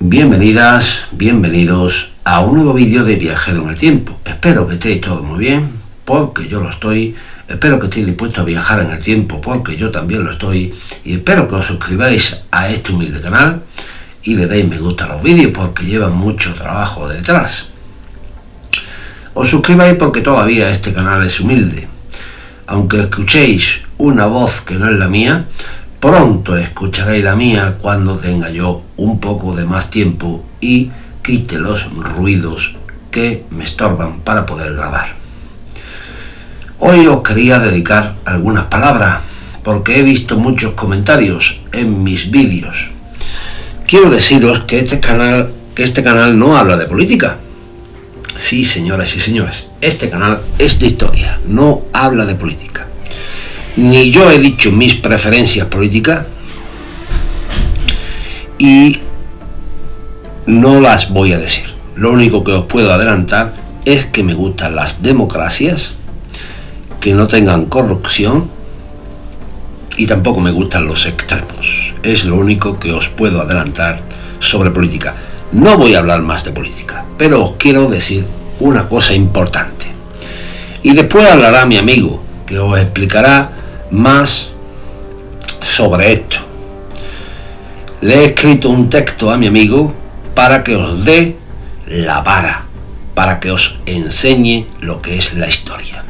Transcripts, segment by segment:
Bienvenidas, bienvenidos a un nuevo vídeo de Viajero en el Tiempo. Espero que estéis todos muy bien, porque yo lo estoy. Espero que estéis dispuestos a viajar en el tiempo, porque yo también lo estoy. Y espero que os suscribáis a este humilde canal y le deis me gusta a los vídeos, porque llevan mucho trabajo detrás. Os suscribáis porque todavía este canal es humilde. Aunque escuchéis una voz que no es la mía, pronto escucharéis la mía cuando tenga yo un poco de más tiempo y quite los ruidos que me estorban para poder grabar. Hoy os quería dedicar algunas palabras porque he visto muchos comentarios en mis vídeos. Quiero deciros que este canal no habla de política. Sí, señoras y señores, este canal es de historia, no habla de política. Ni yo he dicho mis preferencias políticas y no las voy a decir. Lo único que os puedo adelantar es que me gustan las democracias, que no tengan corrupción y tampoco me gustan los extremos. Es lo único que os puedo adelantar sobre política. No voy a hablar más de política, pero os quiero decir una cosa importante. Y después hablará mi amigo, que os explicará más sobre esto. Le he escrito un texto a mi amigo para que os dé la vara, para que os enseñe lo que es la historia.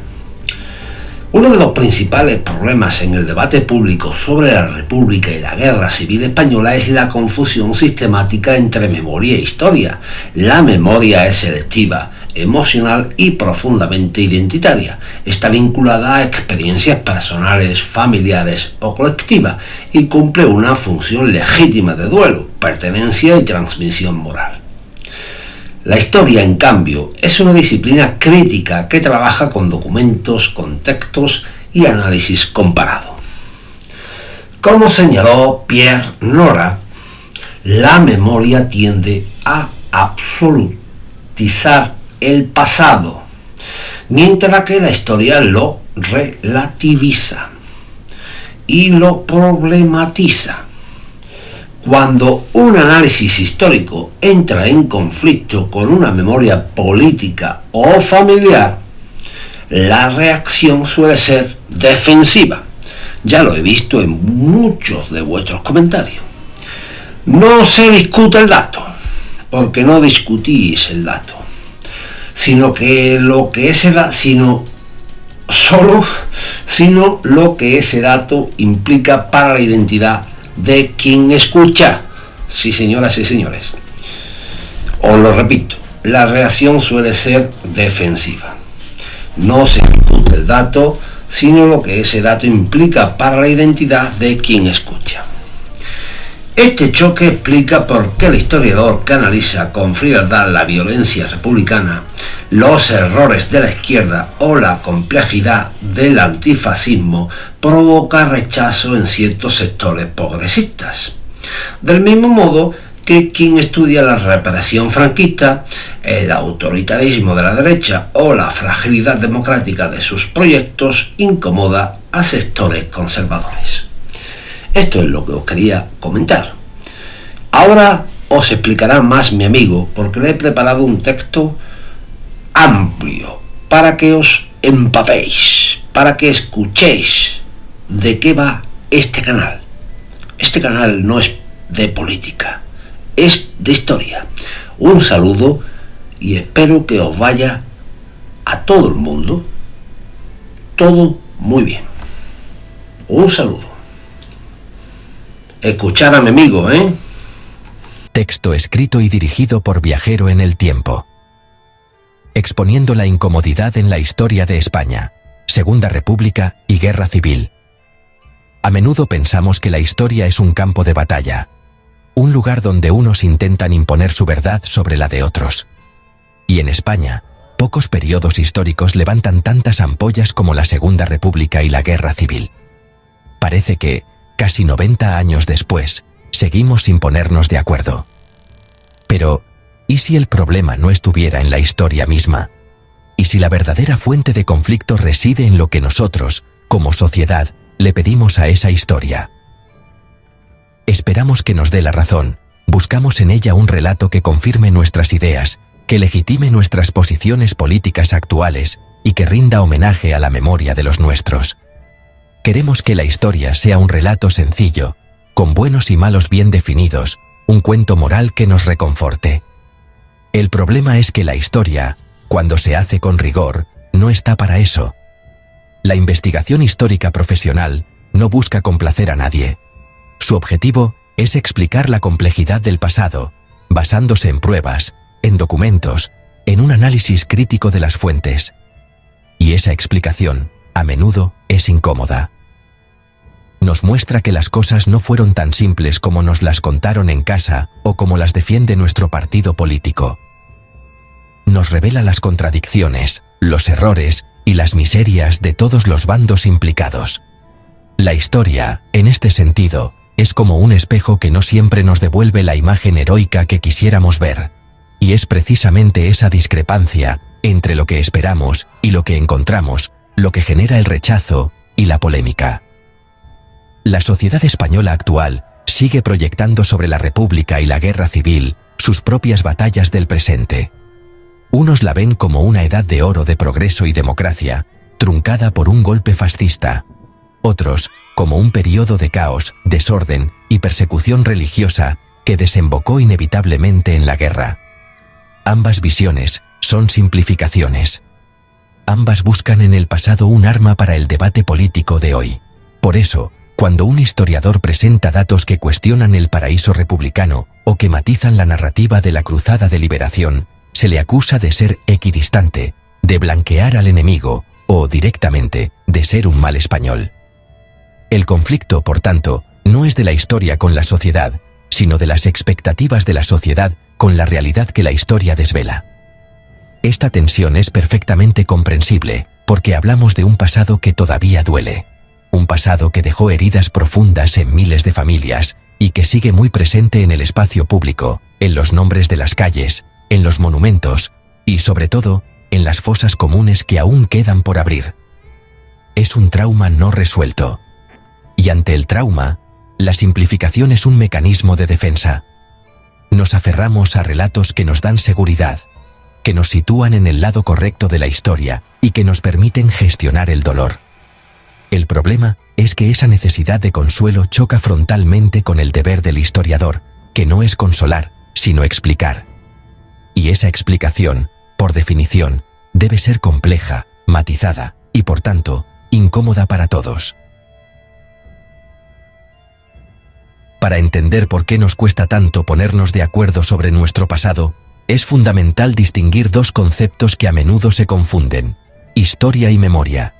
Uno de los principales problemas en el debate público sobre la República y la Guerra Civil Española es la confusión sistemática entre memoria e historia. La memoria es selectiva, emocional y profundamente identitaria. Está vinculada a experiencias personales, familiares o colectivas y cumple una función legítima de duelo, pertenencia y transmisión moral. La historia, en cambio, es una disciplina crítica que trabaja con documentos, contextos y análisis comparado. Como señaló Pierre Nora, la memoria tiende a absolutizar el pasado, mientras que la historia lo relativiza y lo problematiza. Cuando un análisis histórico entra en conflicto con una memoria política o familiar, la reacción suele ser defensiva. Ya lo he visto en muchos de vuestros comentarios. No se discute el dato, porque no discutís el dato, sino lo que ese dato implica para la identidad de quien escucha. Sí, señoras y señores, os lo repito, la reacción suele ser defensiva. No se discute el dato, sino lo que ese dato implica para la identidad de quien escucha. Este choque explica por qué el historiador que analiza con frialdad la violencia republicana, los errores de la izquierda o la complejidad del antifascismo provoca rechazo en ciertos sectores progresistas. Del mismo modo que quien estudia la represión franquista, el autoritarismo de la derecha o la fragilidad democrática de sus proyectos incomoda a sectores conservadores. Esto es lo que os quería comentar. Ahora os explicará más mi amigo, porque le he preparado un texto amplio para que os empapéis, para que escuchéis de qué va este canal. Este canal no es de política, es de historia. Un saludo y espero que os vaya a todo el mundo todo muy bien. Un saludo. Escuchar a mi amigo, ¿eh? Texto escrito y dirigido por Viajero en el Tiempo. Exponiendo la incomodidad en la historia de España, Segunda República y Guerra Civil. A menudo pensamos que la historia es un campo de batalla, un lugar donde unos intentan imponer su verdad sobre la de otros. Y en España, pocos periodos históricos levantan tantas ampollas como la Segunda República y la Guerra Civil. Parece que, casi 90 años después, seguimos sin ponernos de acuerdo. Pero, ¿y si el problema no estuviera en la historia misma? ¿Y si la verdadera fuente de conflicto reside en lo que nosotros, como sociedad, le pedimos a esa historia? Esperamos que nos dé la razón, Buscamos en ella un relato que confirme nuestras ideas, que legitime nuestras posiciones políticas actuales y que rinda homenaje a la memoria de los nuestros. Queremos que la historia sea un relato sencillo, con buenos y malos bien definidos, un cuento moral que nos reconforte. El problema es que la historia, cuando se hace con rigor, no está para eso. La investigación histórica profesional no busca complacer a nadie. Su objetivo es explicar la complejidad del pasado, basándose en pruebas, en documentos, en un análisis crítico de las fuentes. Y esa explicación, a menudo, es incómoda. Nos muestra que las cosas no fueron tan simples como nos las contaron en casa o como las defiende nuestro partido político. Nos revela las contradicciones, los errores y las miserias de todos los bandos implicados. La historia, en este sentido, es como un espejo que no siempre nos devuelve la imagen heroica que quisiéramos ver. Y es precisamente esa discrepancia entre lo que esperamos y lo que encontramos lo que genera el rechazo y la polémica. La sociedad española actual sigue proyectando sobre la República y la Guerra Civil sus propias batallas del presente. Unos la ven como una edad de oro de progreso y democracia, truncada por un golpe fascista. Otros, como un periodo de caos, desorden y persecución religiosa que desembocó inevitablemente en la guerra. Ambas visiones son simplificaciones. Ambas buscan en el pasado un arma para el debate político de hoy. Por eso, cuando un historiador presenta datos que cuestionan el paraíso republicano o que matizan la narrativa de la Cruzada de Liberación, se le acusa de ser equidistante, de blanquear al enemigo o, directamente, de ser un mal español. El conflicto, por tanto, no es de la historia con la sociedad, sino de las expectativas de la sociedad con la realidad que la historia desvela. Esta tensión es perfectamente comprensible, porque hablamos de un pasado que todavía duele. Un pasado que dejó heridas profundas en miles de familias y que sigue muy presente en el espacio público, en los nombres de las calles, en los monumentos y, sobre todo, en las fosas comunes que aún quedan por abrir. Es un trauma no resuelto. Y ante el trauma, la simplificación es un mecanismo de defensa. Nos aferramos a relatos que nos dan seguridad, que nos sitúan en el lado correcto de la historia y que nos permiten gestionar el dolor. El problema es que esa necesidad de consuelo choca frontalmente con el deber del historiador, que no es consolar, sino explicar. Y esa explicación, por definición, debe ser compleja, matizada y, por tanto, incómoda para todos. Para entender por qué nos cuesta tanto ponernos de acuerdo sobre nuestro pasado, es fundamental distinguir dos conceptos que a menudo se confunden: historia y memoria.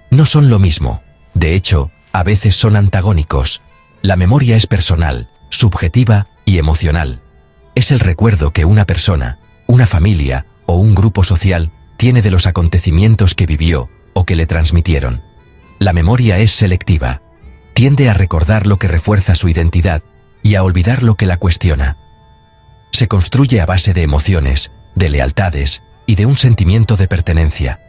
No son lo mismo, de hecho, a veces son antagónicos. La memoria es personal, subjetiva y emocional. Es el recuerdo que una persona, una familia o un grupo social tiene de los acontecimientos que vivió o que le transmitieron. La memoria es selectiva. Tiende a recordar lo que refuerza su identidad y a olvidar lo que la cuestiona. Se construye a base de emociones, de lealtades y de un sentimiento de pertenencia.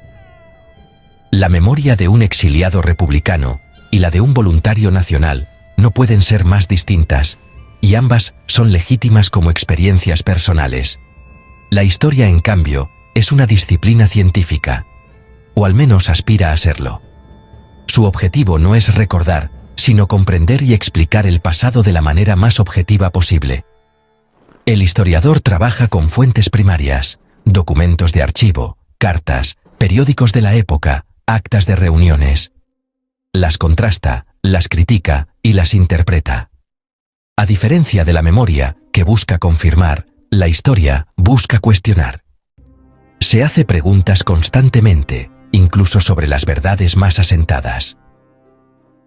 La memoria de un exiliado republicano y la de un voluntario nacional no pueden ser más distintas, y ambas son legítimas como experiencias personales. La historia, en cambio, es una disciplina científica, o al menos aspira a serlo. Su objetivo no es recordar, sino comprender y explicar el pasado de la manera más objetiva posible. El historiador trabaja con fuentes primarias, documentos de archivo, cartas, periódicos de la época, actas de reuniones. Las contrasta, las critica y las interpreta. A diferencia de la memoria, que busca confirmar, la historia busca cuestionar. Se hace preguntas constantemente, incluso sobre las verdades más asentadas.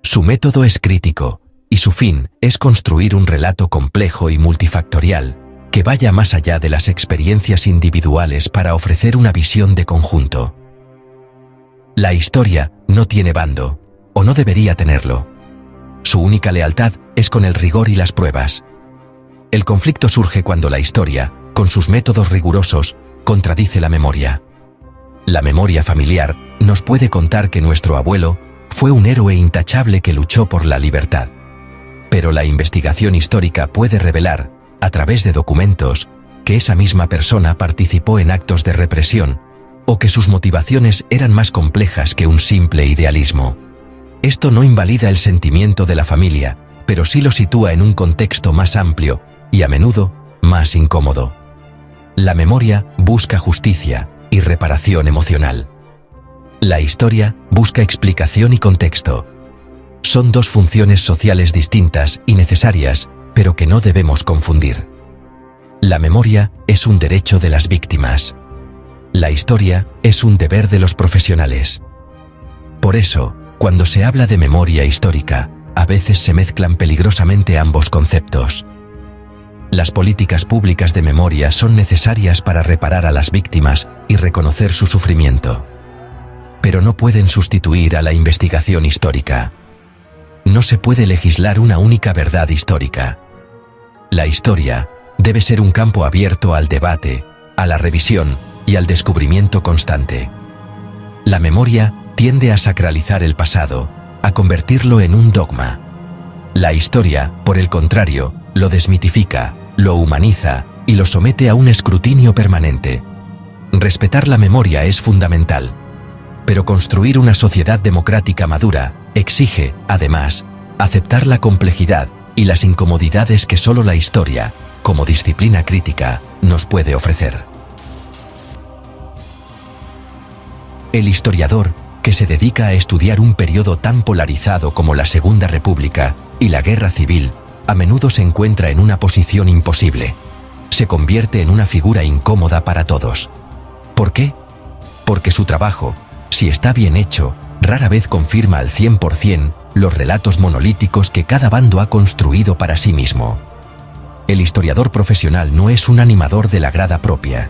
Su método es crítico, y su fin es construir un relato complejo y multifactorial, que vaya más allá de las experiencias individuales para ofrecer una visión de conjunto. La historia no tiene bando, o no debería tenerlo. Su única lealtad es con el rigor y las pruebas. El conflicto surge cuando la historia, con sus métodos rigurosos, contradice la memoria. La memoria familiar nos puede contar que nuestro abuelo fue un héroe intachable que luchó por la libertad. Pero la investigación histórica puede revelar a través de documentos, que esa misma persona participó en actos de represión, o que sus motivaciones eran más complejas que un simple idealismo. Esto no invalida el sentimiento de la familia, pero sí lo sitúa en un contexto más amplio y a menudo más incómodo. La memoria busca justicia y reparación emocional. La historia busca explicación y contexto. Son dos funciones sociales distintas y necesarias, pero que no debemos confundir. La memoria es un derecho de las víctimas. La historia es un deber de los profesionales. Por eso, cuando se habla de memoria histórica, a veces se mezclan peligrosamente ambos conceptos. Las políticas públicas de memoria son necesarias para reparar a las víctimas y reconocer su sufrimiento. Pero no pueden sustituir a la investigación histórica. No se puede legislar una única verdad histórica. La historia debe ser un campo abierto al debate, a la revisión y al descubrimiento constante. La memoria tiende a sacralizar el pasado, a convertirlo en un dogma. La historia, por el contrario, lo desmitifica, lo humaniza y lo somete a un escrutinio permanente. Respetar la memoria es fundamental, pero construir una sociedad democrática madura exige, además, aceptar la complejidad y las incomodidades que solo la historia, como disciplina crítica, nos puede ofrecer. El historiador, que se dedica a estudiar un periodo tan polarizado como la Segunda República y la Guerra Civil, a menudo se encuentra en una posición imposible. Se convierte en una figura incómoda para todos. ¿Por qué? Porque su trabajo, si está bien hecho, rara vez confirma al 100% los relatos monolíticos que cada bando ha construido para sí mismo. El historiador profesional no es un animador de la grada propia.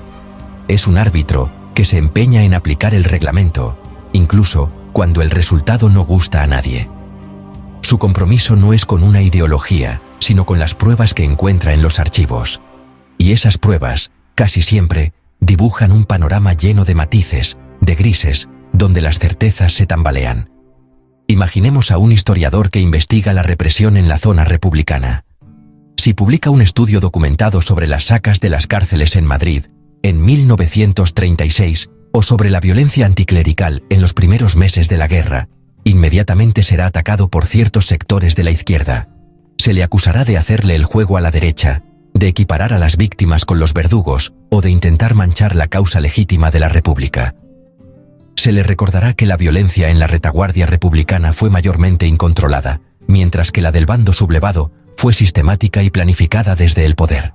Es un árbitro que se empeña en aplicar el reglamento, incluso cuando el resultado no gusta a nadie. Su compromiso no es con una ideología, sino con las pruebas que encuentra en los archivos. Y esas pruebas, casi siempre, dibujan un panorama lleno de matices, de grises, donde las certezas se tambalean. Imaginemos a un historiador que investiga la represión en la zona republicana. Si publica un estudio documentado sobre las sacas de las cárceles en Madrid, en 1936, o sobre la violencia anticlerical en los primeros meses de la guerra, inmediatamente será atacado por ciertos sectores de la izquierda. Se le acusará de hacerle el juego a la derecha, de equiparar a las víctimas con los verdugos o de intentar manchar la causa legítima de la República. Se le recordará que la violencia en la retaguardia republicana fue mayormente incontrolada, mientras que la del bando sublevado fue sistemática y planificada desde el poder.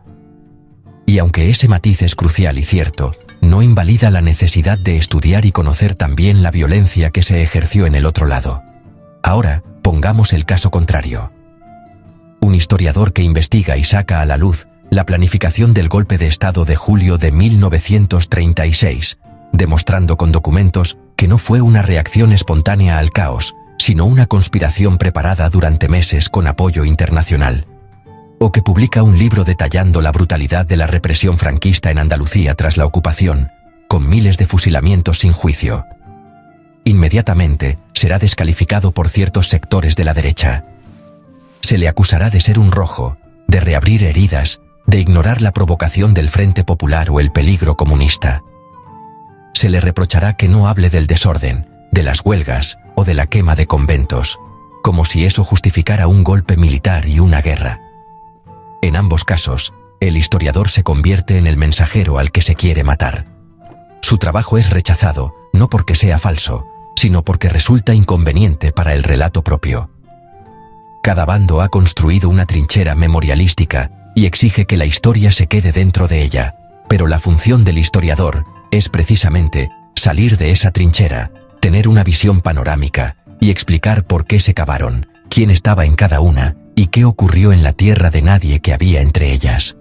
Y aunque ese matiz es crucial y cierto, no invalida la necesidad de estudiar y conocer también la violencia que se ejerció en el otro lado. Ahora, pongamos el caso contrario. Un historiador que investiga y saca a la luz la planificación del golpe de Estado de julio de 1936, demostrando con documentos que no fue una reacción espontánea al caos, sino una conspiración preparada durante meses con apoyo internacional. O que publica un libro detallando la brutalidad de la represión franquista en Andalucía tras la ocupación, con miles de fusilamientos sin juicio. Inmediatamente será descalificado por ciertos sectores de la derecha. Se le acusará de ser un rojo, de reabrir heridas, de ignorar la provocación del Frente Popular o el peligro comunista. Se le reprochará que no hable del desorden, de las huelgas o de la quema de conventos, como si eso justificara un golpe militar y una guerra. En ambos casos, el historiador se convierte en el mensajero al que se quiere matar. Su trabajo es rechazado, no porque sea falso, sino porque resulta inconveniente para el relato propio. Cada bando ha construido una trinchera memorialística y exige que la historia se quede dentro de ella, pero la función del historiador es precisamente salir de esa trinchera, tener una visión panorámica y explicar por qué se cavaron, quién estaba en cada una y qué ocurrió en la tierra de nadie que había entre ellas.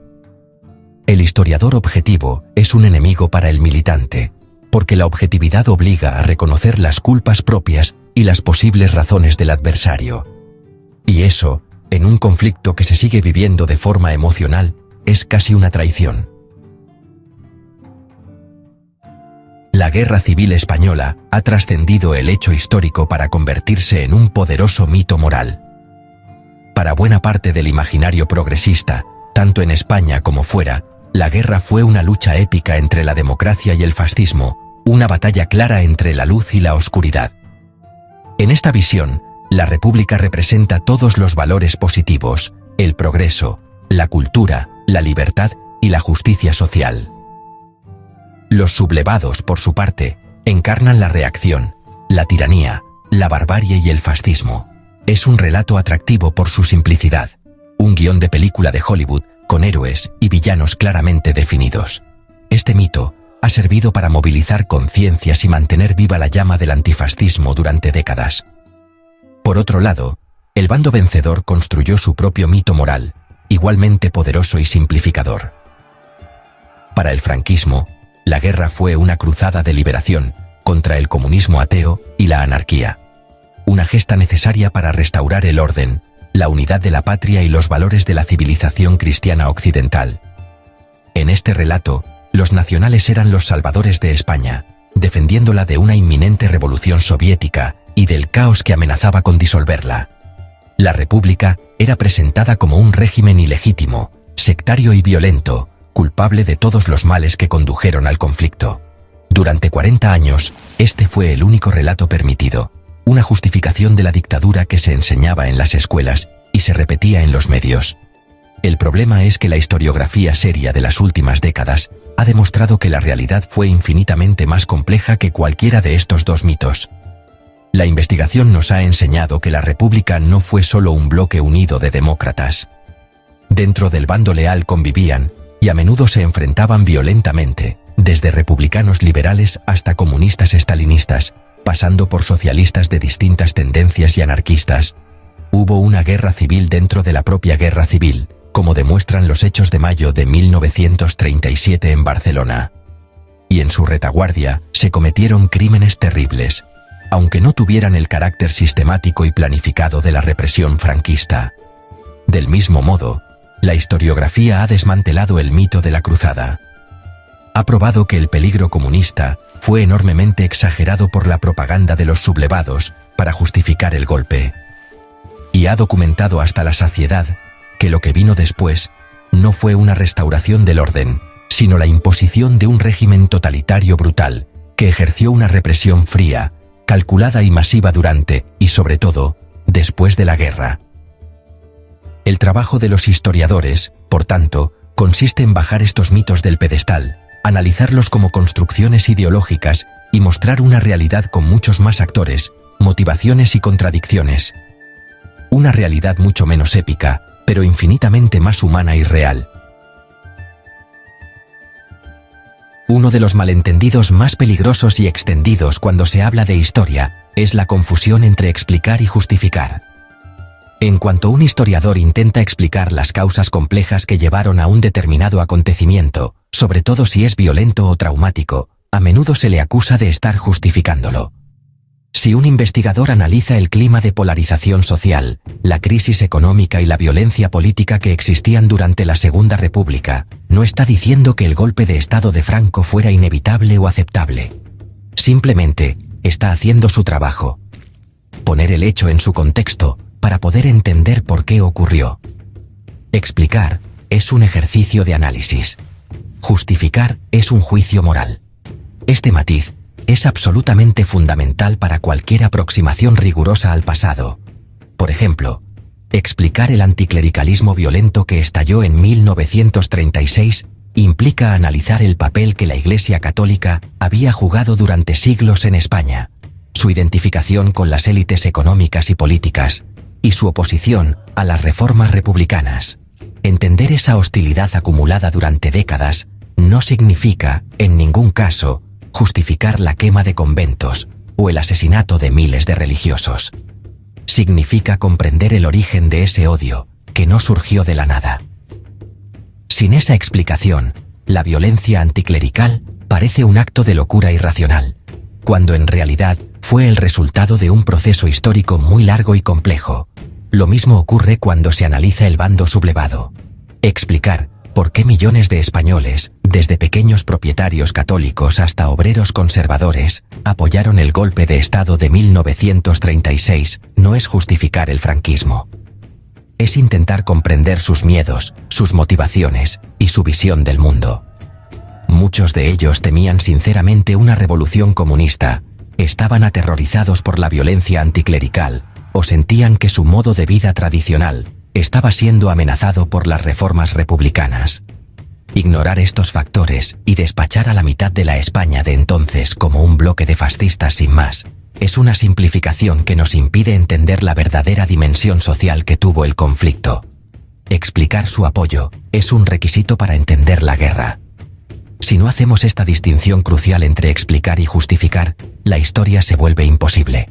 El historiador objetivo es un enemigo para el militante, porque la objetividad obliga a reconocer las culpas propias y las posibles razones del adversario. Y eso, en un conflicto que se sigue viviendo de forma emocional, es casi una traición. La Guerra Civil Española ha trascendido el hecho histórico para convertirse en un poderoso mito moral. Para buena parte del imaginario progresista, Tanto en España como fuera, la guerra fue una lucha épica entre la democracia y el fascismo, una batalla clara entre la luz y la oscuridad. En esta visión, la República representa todos los valores positivos, el progreso, la cultura, la libertad y la justicia social. Los sublevados, por su parte, encarnan la reacción, la tiranía, la barbarie y el fascismo. Es un relato atractivo por su simplicidad, un guión de película de Hollywood con héroes y villanos claramente definidos. Este mito ha servido para movilizar conciencias y mantener viva la llama del antifascismo durante décadas. Por otro lado, el bando vencedor construyó su propio mito moral, igualmente poderoso y simplificador. Para el franquismo, la guerra fue una cruzada de liberación contra el comunismo ateo y la anarquía. Una gesta necesaria para restaurar el orden, la unidad de la patria y los valores de la civilización cristiana occidental. En este relato, los nacionales eran los salvadores de España, defendiéndola de una inminente revolución soviética y del caos que amenazaba con disolverla. La República era presentada como un régimen ilegítimo, sectario y violento, culpable de todos los males que condujeron al conflicto. Durante 40 años, este fue el único relato permitido, una justificación de la dictadura que se enseñaba en las escuelas y se repetía en los medios. El problema es que la historiografía seria de las últimas décadas ha demostrado que la realidad fue infinitamente más compleja que cualquiera de estos dos mitos. La investigación nos ha enseñado que la República no fue solo un bloque unido de demócratas. Dentro del bando leal convivían, y a menudo se enfrentaban violentamente, desde republicanos liberales hasta comunistas estalinistas, pasando por socialistas de distintas tendencias y anarquistas. Hubo una guerra civil dentro de la propia guerra civil, como demuestran los hechos de mayo de 1937 en Barcelona. Y en su retaguardia se cometieron crímenes terribles, aunque no tuvieran el carácter sistemático y planificado de la represión franquista. Del mismo modo, la historiografía ha desmantelado el mito de la cruzada. Ha probado que el peligro comunista fue enormemente exagerado por la propaganda de los sublevados para justificar el golpe. Y ha documentado hasta la saciedad que lo que vino después no fue una restauración del orden, sino la imposición de un régimen totalitario brutal que ejerció una represión fría, calculada y masiva durante, y sobre todo, después de la guerra. El trabajo de los historiadores, por tanto, consiste en bajar estos mitos del pedestal, analizarlos como construcciones ideológicas y mostrar una realidad con muchos más actores, motivaciones y contradicciones. Una realidad mucho menos épica, pero infinitamente más humana y real. Uno de los malentendidos más peligrosos y extendidos cuando se habla de historia es la confusión entre explicar y justificar. En cuanto un historiador intenta explicar las causas complejas que llevaron a un determinado acontecimiento, sobre todo si es violento o traumático, a menudo se le acusa de estar justificándolo. Si un investigador analiza el clima de polarización social, la crisis económica y la violencia política que existían durante la Segunda República, no está diciendo que el golpe de Estado de Franco fuera inevitable o aceptable. Simplemente está haciendo su trabajo. Poner el hecho en su contexto para poder entender por qué ocurrió. Explicar es un ejercicio de análisis. Justificar es un juicio moral. Este matiz es absolutamente fundamental para cualquier aproximación rigurosa al pasado. Por ejemplo, explicar el anticlericalismo violento que estalló en 1936 implica analizar el papel que la Iglesia Católica había jugado durante siglos en España, su identificación con las élites económicas y políticas, y su oposición a las reformas republicanas. Entender esa hostilidad acumulada durante décadas no significa, en ningún caso, justificar la quema de conventos o el asesinato de miles de religiosos. Significa comprender el origen de ese odio, que no surgió de la nada. Sin esa explicación, la violencia anticlerical parece un acto de locura irracional, cuando en realidad fue el resultado de un proceso histórico muy largo y complejo. Lo mismo ocurre cuando se analiza el bando sublevado. Explicar por qué millones de españoles, desde pequeños propietarios católicos hasta obreros conservadores, apoyaron el golpe de Estado de 1936, no es justificar el franquismo. es intentar comprender sus miedos, sus motivaciones y su visión del mundo. Muchos de ellos temían sinceramente una revolución comunista, estaban aterrorizados por la violencia anticlerical o sentían que su modo de vida tradicional estaba siendo amenazado por las reformas republicanas. Ignorar estos factores y despachar a la mitad de la España de entonces como un bloque de fascistas sin más, es una simplificación que nos impide entender la verdadera dimensión social que tuvo el conflicto. Explicar su apoyo es un requisito para entender la guerra. Si no hacemos esta distinción crucial entre explicar y justificar, la historia se vuelve imposible.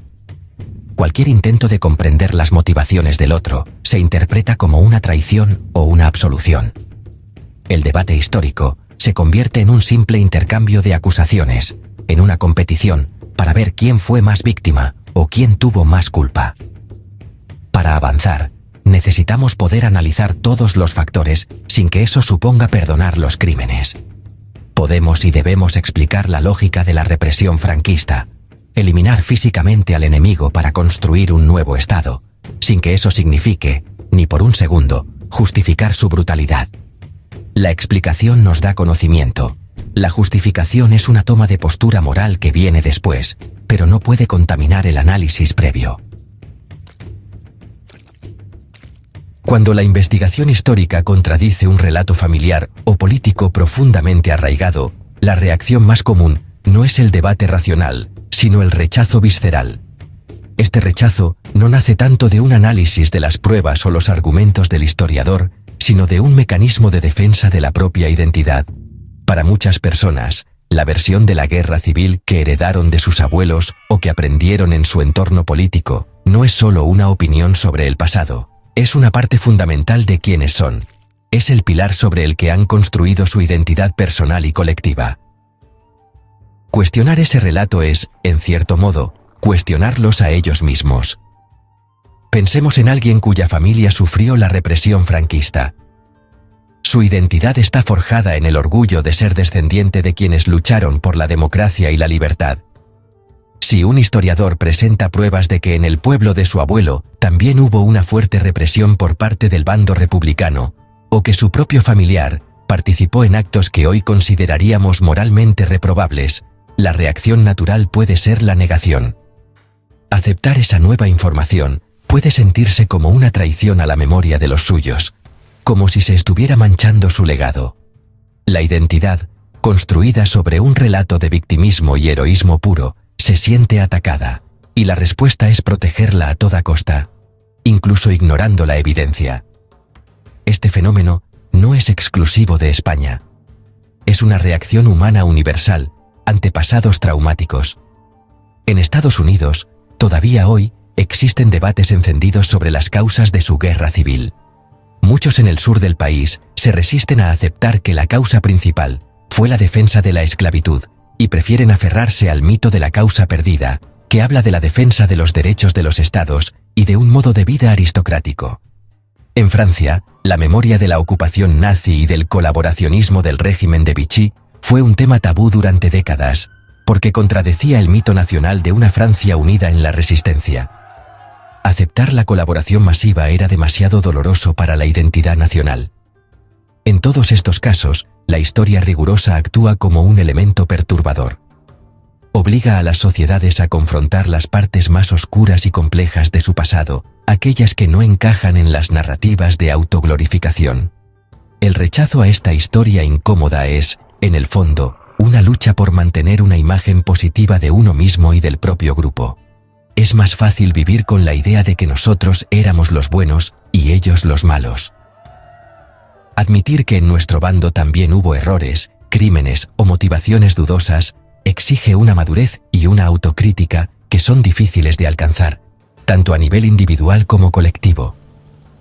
Cualquier intento de comprender las motivaciones del otro se interpreta como una traición o una absolución. El debate histórico se convierte en un simple intercambio de acusaciones, en una competición para ver quién fue más víctima o quién tuvo más culpa. Para avanzar, necesitamos poder analizar todos los factores sin que eso suponga perdonar los crímenes. Podemos y debemos explicar la lógica de la represión franquista, eliminar físicamente al enemigo para construir un nuevo Estado, sin que eso signifique, ni por un segundo, justificar su brutalidad. La explicación nos da conocimiento. La justificación es una toma de postura moral que viene después, pero no puede contaminar el análisis previo. Cuando la investigación histórica contradice un relato familiar o político profundamente arraigado, la reacción más común no es el debate racional, sino el rechazo visceral. Este rechazo no nace tanto de un análisis de las pruebas o los argumentos del historiador, sino de un mecanismo de defensa de la propia identidad. Para muchas personas, la versión de la guerra civil que heredaron de sus abuelos o que aprendieron en su entorno político no es solo una opinión sobre el pasado, es una parte fundamental de quiénes son. Es el pilar sobre el que han construido su identidad personal y colectiva. Cuestionar ese relato es, en cierto modo, cuestionarlos a ellos mismos. Pensemos en alguien cuya familia sufrió la represión franquista. Su identidad está forjada en el orgullo de ser descendiente de quienes lucharon por la democracia y la libertad. Si un historiador presenta pruebas de que en el pueblo de su abuelo también hubo una fuerte represión por parte del bando republicano, o que su propio familiar participó en actos que hoy consideraríamos moralmente reprobables, la reacción natural puede ser la negación. Aceptar esa nueva información puede sentirse como una traición a la memoria de los suyos, como si se estuviera manchando su legado. La identidad, construida sobre un relato de victimismo y heroísmo puro, se siente atacada, y la respuesta es protegerla a toda costa, incluso ignorando la evidencia. Este fenómeno no es exclusivo de España. Es una reacción humana universal ante pasados traumáticos. En Estados Unidos, todavía hoy, existen debates encendidos sobre las causas de su guerra civil. Muchos en el sur del país se resisten a aceptar que la causa principal fue la defensa de la esclavitud y prefieren aferrarse al mito de la causa perdida, que habla de la defensa de los derechos de los estados y de un modo de vida aristocrático. En Francia, la memoria de la ocupación nazi y del colaboracionismo del régimen de Vichy fue un tema tabú durante décadas, porque contradecía el mito nacional de una Francia unida en la resistencia. Aceptar la colaboración masiva era demasiado doloroso para la identidad nacional. En todos estos casos, la historia rigurosa actúa como un elemento perturbador. Obliga a las sociedades a confrontar las partes más oscuras y complejas de su pasado, aquellas que no encajan en las narrativas de autoglorificación. El rechazo a esta historia incómoda es, en el fondo, una lucha por mantener una imagen positiva de uno mismo y del propio grupo. Es más fácil vivir con la idea de que nosotros éramos los buenos y ellos los malos. Admitir que en nuestro bando también hubo errores, crímenes o motivaciones dudosas exige una madurez y una autocrítica que son difíciles de alcanzar, tanto a nivel individual como colectivo.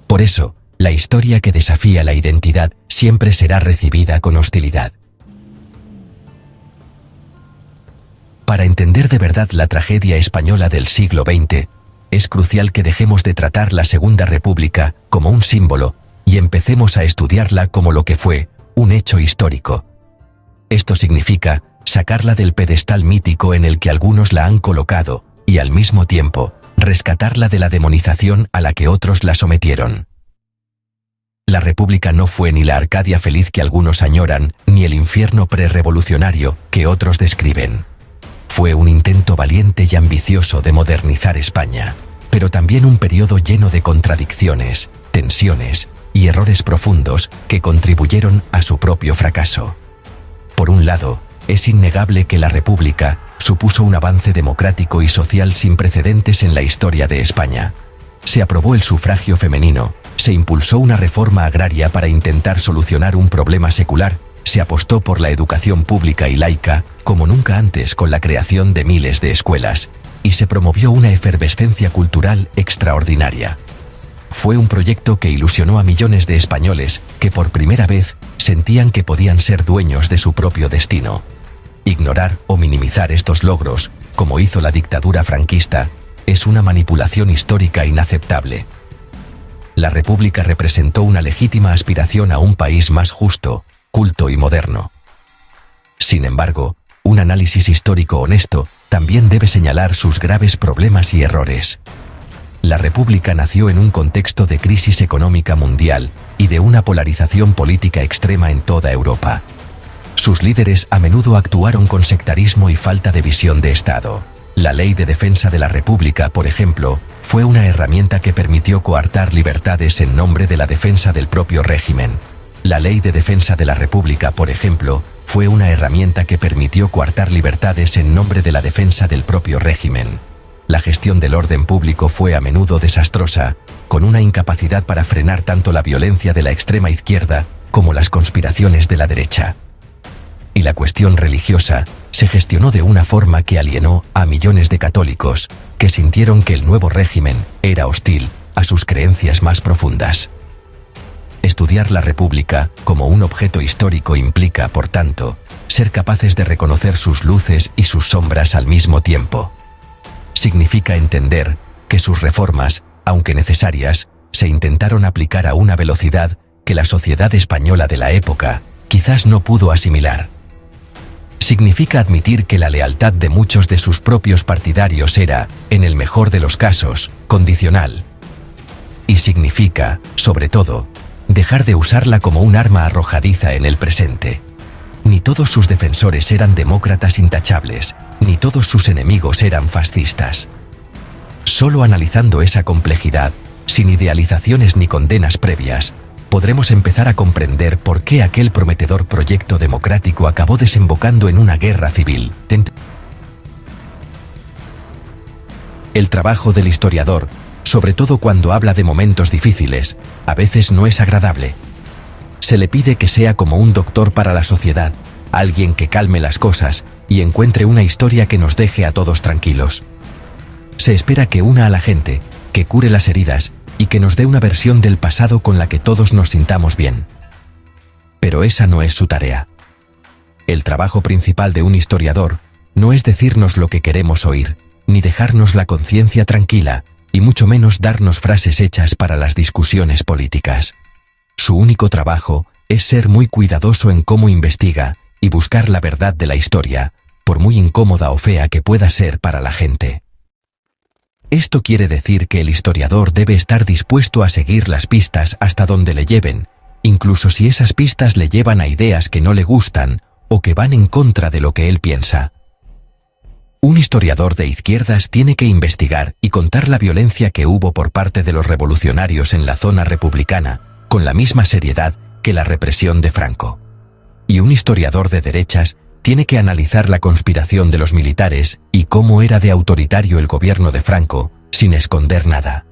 Por eso, la historia que desafía la identidad siempre será recibida con hostilidad. Para entender de verdad la tragedia española del siglo XX, es crucial que dejemos de tratar la Segunda República como un símbolo y empecemos a estudiarla como lo que fue, un hecho histórico. Esto significa sacarla del pedestal mítico en el que algunos la han colocado y al mismo tiempo rescatarla de la demonización a la que otros la sometieron. La República no fue ni la Arcadia feliz que algunos añoran, ni el infierno prerrevolucionario que otros describen. Fue un intento valiente y ambicioso de modernizar España, pero también un periodo lleno de contradicciones, tensiones y errores profundos que contribuyeron a su propio fracaso. Por un lado, es innegable que la República supuso un avance democrático y social sin precedentes en la historia de España. Se aprobó el sufragio femenino, se impulsó una reforma agraria para intentar solucionar un problema secular, se apostó por la educación pública y laica, como nunca antes con la creación de miles de escuelas, y se promovió una efervescencia cultural extraordinaria. Fue un proyecto que ilusionó a millones de españoles que por primera vez sentían que podían ser dueños de su propio destino. Ignorar o minimizar estos logros, como hizo la dictadura franquista, es una manipulación histórica inaceptable. La República representó una legítima aspiración a un país más justo, culto y moderno. Sin embargo, un análisis histórico honesto también debe señalar sus graves problemas y errores. La República nació en un contexto de crisis económica mundial y de una polarización política extrema en toda Europa. Sus líderes a menudo actuaron con sectarismo y falta de visión de Estado. La Ley de Defensa de la República, por ejemplo, fue una herramienta que permitió coartar libertades en nombre de la defensa del propio régimen. La Ley de Defensa de la República, por ejemplo, fue una herramienta que permitió coartar libertades en nombre de la defensa del propio régimen. La gestión del orden público fue a menudo desastrosa, con una incapacidad para frenar tanto la violencia de la extrema izquierda como las conspiraciones de la derecha. Y la cuestión religiosa se gestionó de una forma que alienó a millones de católicos que sintieron que el nuevo régimen era hostil a sus creencias más profundas. Estudiar la República como un objeto histórico implica, por tanto, ser capaces de reconocer sus luces y sus sombras al mismo tiempo. Significa entender que sus reformas, aunque necesarias, se intentaron aplicar a una velocidad que la sociedad española de la época quizás no pudo asimilar. Significa admitir que la lealtad de muchos de sus propios partidarios era, en el mejor de los casos, condicional. Y significa, sobre todo, dejar de usarla como un arma arrojadiza en el presente. Ni todos sus defensores eran demócratas intachables, ni todos sus enemigos eran fascistas. Solo analizando esa complejidad, sin idealizaciones ni condenas previas, podremos empezar a comprender por qué aquel prometedor proyecto democrático acabó desembocando en una guerra civil. El trabajo del historiador, sobre todo cuando habla de momentos difíciles, a veces no es agradable. Se le pide que sea como un doctor para la sociedad, alguien que calme las cosas y encuentre una historia que nos deje a todos tranquilos. Se espera que una a la gente, que cure las heridas y que nos dé una versión del pasado con la que todos nos sintamos bien. Pero esa no es su tarea. El trabajo principal de un historiador no es decirnos lo que queremos oír, ni dejarnos la conciencia tranquila, y mucho menos darnos frases hechas para las discusiones políticas. Su único trabajo es ser muy cuidadoso en cómo investiga y buscar la verdad de la historia, por muy incómoda o fea que pueda ser para la gente. Esto quiere decir que el historiador debe estar dispuesto a seguir las pistas hasta donde le lleven, incluso si esas pistas le llevan a ideas que no le gustan o que van en contra de lo que él piensa. Un historiador de izquierdas tiene que investigar y contar la violencia que hubo por parte de los revolucionarios en la zona republicana, con la misma seriedad que la represión de Franco. Y un historiador de derechas tiene que analizar la conspiración de los militares y cómo era de autoritario el gobierno de Franco, sin esconder nada.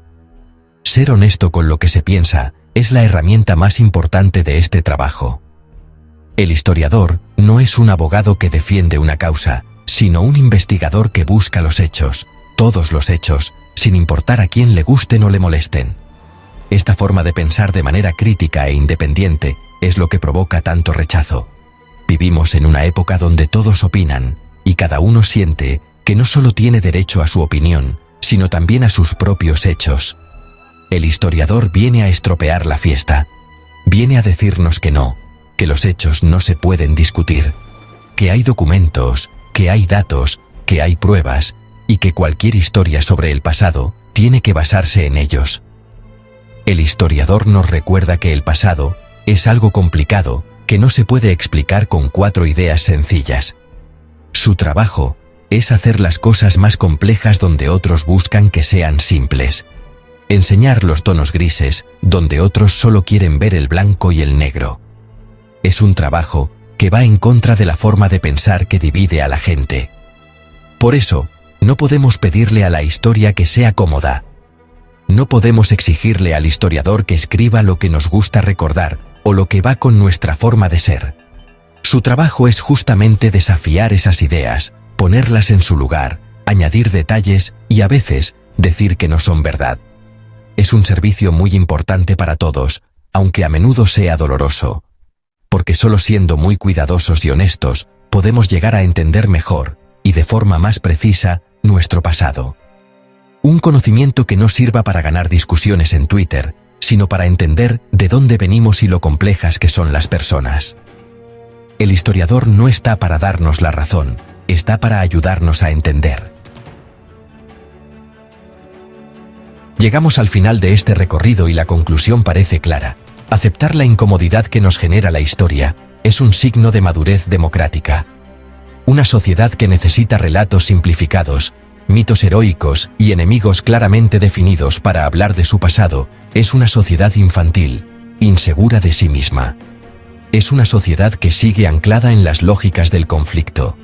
Ser honesto con lo que se piensa es la herramienta más importante de este trabajo. El historiador no es un abogado que defiende una causa, sino un investigador que busca los hechos, todos los hechos, sin importar a quién le gusten o le molesten. Esta forma de pensar de manera crítica e independiente es lo que provoca tanto rechazo. Vivimos en una época donde todos opinan, y cada uno siente que no solo tiene derecho a su opinión, sino también a sus propios hechos. El historiador viene a estropear la fiesta. Viene a decirnos que no, que los hechos no se pueden discutir, que hay documentos, que hay datos, que hay pruebas, y que cualquier historia sobre el pasado tiene que basarse en ellos. El historiador nos recuerda que el pasado es algo complicado que no se puede explicar con 4 ideas sencillas. Su trabajo es hacer las cosas más complejas donde otros buscan que sean simples. Enseñar los tonos grises donde otros solo quieren ver el blanco y el negro. Es un trabajo que va en contra de la forma de pensar que divide a la gente. Por eso, no podemos pedirle a la historia que sea cómoda. No podemos exigirle al historiador que escriba lo que nos gusta recordar o lo que va con nuestra forma de ser. Su trabajo es justamente desafiar esas ideas, ponerlas en su lugar, añadir detalles y a veces decir que no son verdad. Es un servicio muy importante para todos, aunque a menudo sea doloroso. Porque solo siendo muy cuidadosos y honestos, podemos llegar a entender mejor, y de forma más precisa, nuestro pasado. Un conocimiento que no sirva para ganar discusiones en Twitter, sino para entender de dónde venimos y lo complejas que son las personas. El historiador no está para darnos la razón, está para ayudarnos a entender. Llegamos al final de este recorrido y la conclusión parece clara. Aceptar la incomodidad que nos genera la historia es un signo de madurez democrática. Una sociedad que necesita relatos simplificados, mitos heroicos y enemigos claramente definidos para hablar de su pasado, es una sociedad infantil, insegura de sí misma. Es una sociedad que sigue anclada en las lógicas del conflicto.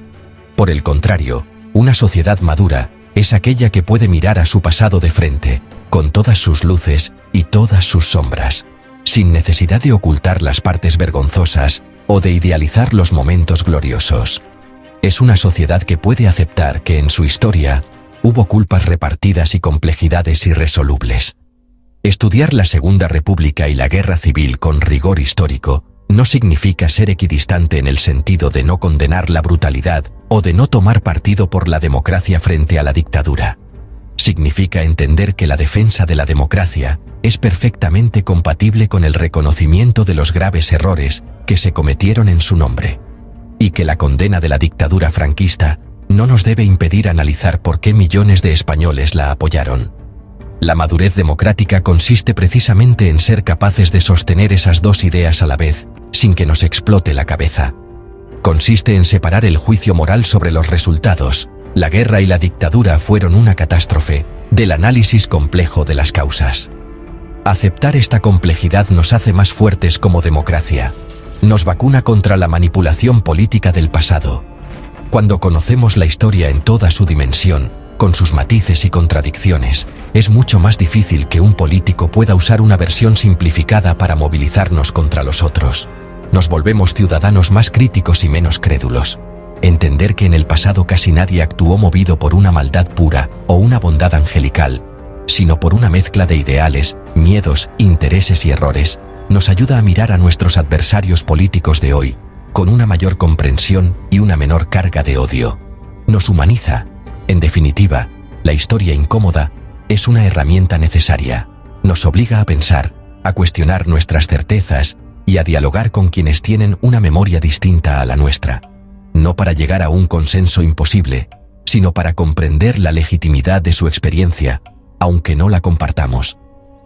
Por el contrario, una sociedad madura es aquella que puede mirar a su pasado de frente, con todas sus luces y todas sus sombras, sin necesidad de ocultar las partes vergonzosas o de idealizar los momentos gloriosos. Es una sociedad que puede aceptar que en su historia hubo culpas repartidas y complejidades irresolubles. Estudiar la Segunda República y la Guerra Civil con rigor histórico no significa ser equidistante en el sentido de no condenar la brutalidad o de no tomar partido por la democracia frente a la dictadura. Significa entender que la defensa de la democracia es perfectamente compatible con el reconocimiento de los graves errores que se cometieron en su nombre. Y que la condena de la dictadura franquista no nos debe impedir analizar por qué millones de españoles la apoyaron. La madurez democrática consiste precisamente en ser capaces de sostener esas dos ideas a la vez, sin que nos explote la cabeza. Consiste en separar el juicio moral sobre los resultados, la guerra y la dictadura fueron una catástrofe, del análisis complejo de las causas. Aceptar esta complejidad nos hace más fuertes como democracia. Nos vacuna contra la manipulación política del pasado. Cuando conocemos la historia en toda su dimensión, con sus matices y contradicciones, es mucho más difícil que un político pueda usar una versión simplificada para movilizarnos contra los otros. Nos volvemos ciudadanos más críticos y menos crédulos. Entender que en el pasado casi nadie actuó movido por una maldad pura o una bondad angelical, sino por una mezcla de ideales, miedos, intereses y errores, nos ayuda a mirar a nuestros adversarios políticos de hoy con una mayor comprensión y una menor carga de odio. Nos humaniza. En definitiva, la historia incómoda es una herramienta necesaria. Nos obliga a pensar, a cuestionar nuestras certezas y a dialogar con quienes tienen una memoria distinta a la nuestra. No para llegar a un consenso imposible, sino para comprender la legitimidad de su experiencia, aunque no la compartamos.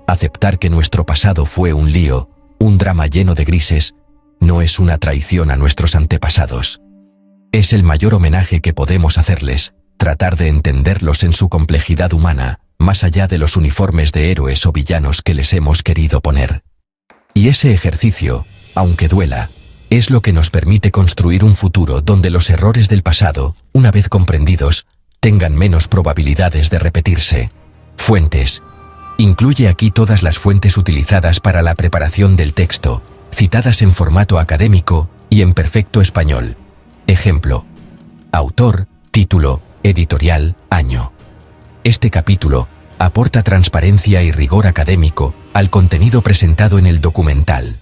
Aceptar que nuestro pasado fue un lío, un drama lleno de grises, no es una traición a nuestros antepasados. Es el mayor homenaje que podemos hacerles, tratar de entenderlos en su complejidad humana, más allá de los uniformes de héroes o villanos que les hemos querido poner. Y ese ejercicio, aunque duela, es lo que nos permite construir un futuro donde los errores del pasado, una vez comprendidos, tengan menos probabilidades de repetirse. Fuentes. Incluye aquí todas las fuentes utilizadas para la preparación del texto, citadas en formato académico y en perfecto español. Ejemplo. Autor, título, editorial, año. Este capítulo aporta transparencia y rigor académico al contenido presentado en el documental.